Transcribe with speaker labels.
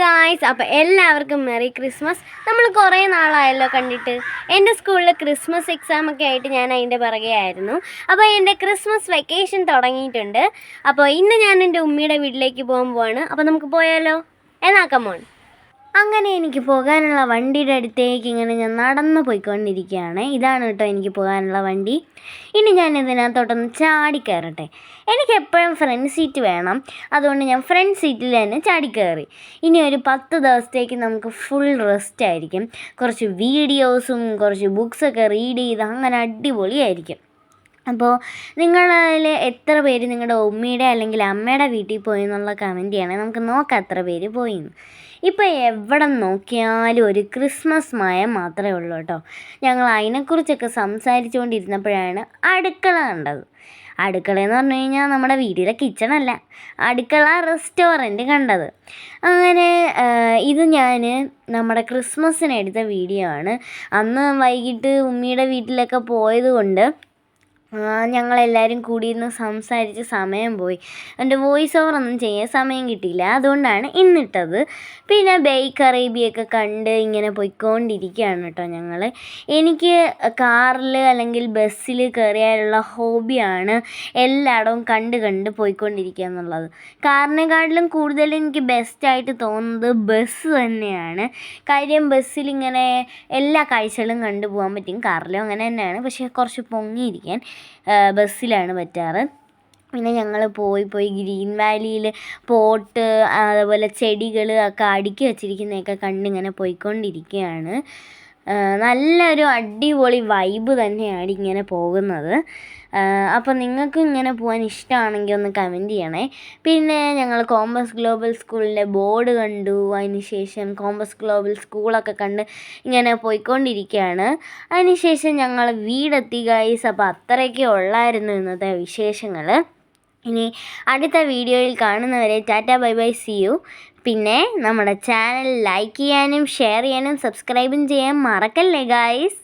Speaker 1: Guys, അപ്പോൾ എല്ലാവർക്കും merry Christmas. നമ്മൾ കുറേ നാളായല്ലോ കണ്ടിട്ട്. എൻ്റെ സ്കൂളിൽ ക്രിസ്മസ് എക്സാമൊക്കെ ആയിട്ട് ഞാൻ അതിൻ്റെ പിറകെ ആയിരുന്നു. അപ്പോൾ എൻ്റെ ക്രിസ്മസ് വെക്കേഷൻ തുടങ്ങിയിട്ടുണ്ട്. അപ്പോൾ ഇന്ന് ഞാൻ എൻ്റെ ഉമ്മയുടെ വീട്ടിലേക്ക് പോകാൻ പോവാണ്. അപ്പോൾ നമുക്ക് പോയാലോ? എന്നാ കമോൺ. അങ്ങനെ എനിക്ക് പോകാനുള്ള വണ്ടിയുടെ അടുത്തേക്ക് ഇങ്ങനെ ഞാൻ നടന്നു പോയിക്കൊണ്ടിരിക്കുകയാണ്. ഇതാണ് കേട്ടോ എനിക്ക് പോകാനുള്ള വണ്ടി. ഇനി ഞാൻ ഇതിനകത്തോട്ടൊന്ന് ചാടിക്കയറട്ടെ. എനിക്കെപ്പോഴും ഫ്രണ്ട് സീറ്റ് വേണം, അതുകൊണ്ട് ഞാൻ ഫ്രണ്ട് സീറ്റിൽ തന്നെ ചാടിക്കയറി. ഇനി ഒരു 10 ദിവസത്തേക്ക് നമുക്ക് ഫുൾ റെസ്റ്റ് ആയിരിക്കും. കുറച്ച് വീഡിയോസും കുറച്ച് ബുക്സൊക്കെ റീഡ് ചെയ്ത് അങ്ങനെ അടിപൊളിയായിരിക്കും. അപ്പോൾ നിങ്ങളിൽ എത്ര പേര് നിങ്ങളുടെ ഉമ്മയുടെ അല്ലെങ്കിൽ അമ്മയുടെ വീട്ടിൽ പോയി എന്നുള്ള കമൻറ്റ് ചെയ്യണേ. നമുക്ക് നോക്കാം എത്ര പേര് പോയിന്ന്. ഇപ്പോൾ എവിടെ നോക്കിയാലും ഒരു ക്രിസ്മസ് മയം മാത്രമേ ഉള്ളൂ കേട്ടോ. ഞങ്ങൾ അതിനെക്കുറിച്ചൊക്കെ സംസാരിച്ചുകൊണ്ടിരുന്നപ്പോഴാണ് അടുക്കള കണ്ടത്. അടുക്കളയെന്ന് പറഞ്ഞു കഴിഞ്ഞാൽ നമ്മുടെ വീട്ടിലെ കിച്ചണല്ല, അടുക്കള റെസ്റ്റോറൻറ്റ് കണ്ടത്. അങ്ങനെ ഇത് ഞാൻ നമ്മുടെ ക്രിസ്മസിന് എടുത്ത വീഡിയോ ആണ്. അന്ന് വൈകിട്ട് ഉമ്മിയുടെ വീട്ടിലൊക്കെ പോയത് കൊണ്ട് ഞങ്ങളെല്ലാവരും കൂടിയിരുന്ന് സംസാരിച്ച് സമയം പോയി. എൻ്റെ വോയിസ് ഓവറൊന്നും ചെയ്യാൻ സമയം കിട്ടിയില്ല, അതുകൊണ്ടാണ് ഇന്നിട്ടത്. പിന്നെ ബേക്ക് അറേബ്യയൊക്കെ കണ്ട് ഇങ്ങനെ പോയിക്കൊണ്ടിരിക്കുകയാണ് കേട്ടോ ഞങ്ങൾ. എനിക്ക് കാറിൽ അല്ലെങ്കിൽ ബസ്സിൽ കയറിയാലുള്ള ഹോബിയാണ് എല്ലായിടവും കണ്ട് പോയിക്കൊണ്ടിരിക്കുക എന്നുള്ളത്. കാറിനെക്കാട്ടിലും കൂടുതൽ എനിക്ക് ബെസ്റ്റായിട്ട് തോന്നുന്നത് ബസ് തന്നെയാണ്. കാര്യം ബസ്സിലിങ്ങനെ എല്ലാ കാഴ്ചകളും കണ്ടു പോകാൻ പറ്റും. കാറിലും അങ്ങനെ തന്നെയാണ്, പക്ഷേ കുറച്ച് പൊങ്ങിയിരിക്കാൻ ബസ്സിലാണ് പറ്റാറ്. പിന്നെ ഞങ്ങൾ പോയി ഗ്രീൻ വാലിയിൽ പോട്ട് അതുപോലെ ചെടികൾ ഒക്കെ അടുക്കി വച്ചിരിക്കുന്നതൊക്കെ കണ്ടിങ്ങനെ പോയിക്കൊണ്ടിരിക്കുകയാണ്. നല്ലൊരു അടിപൊളി വൈബ് തന്നെയാണ് ഇങ്ങനെ പോകുന്നത്. അപ്പോൾ നിങ്ങൾക്കും ഇങ്ങനെ പോകാൻ ഇഷ്ടമാണെങ്കിൽ ഒന്ന് കമൻറ്റ് ചെയ്യണേ. പിന്നെ ഞങ്ങൾ കോമ്പസ് ഗ്ലോബൽ സ്കൂളിൻ്റെ ബോർഡ് കണ്ടു. അതിന് ശേഷം കോമ്പസ് ഗ്ലോബൽ സ്കൂളൊക്കെ കണ്ട് ഇങ്ങനെ പോയിക്കൊണ്ടിരിക്കുകയാണ്. അതിന് ശേഷം ഞങ്ങൾ വീടെത്തി ഗൈസ്. അപ്പോൾ അത്രയൊക്കെ ഉള്ളായിരുന്നു ഇന്നത്തെ വിശേഷങ്ങൾ. ഇനി അടുത്ത വീഡിയോയിൽ കാണുന്നവരെ tata bye bye, see you. പിന്നെ നമ്മുടെ ചാനൽ ലൈക്ക് ചെയ്യാനും ഷെയർ ചെയ്യാനും സബ്സ്ക്രൈബും ചെയ്യാൻ മറക്കല്ലേ ഗായ്സ്.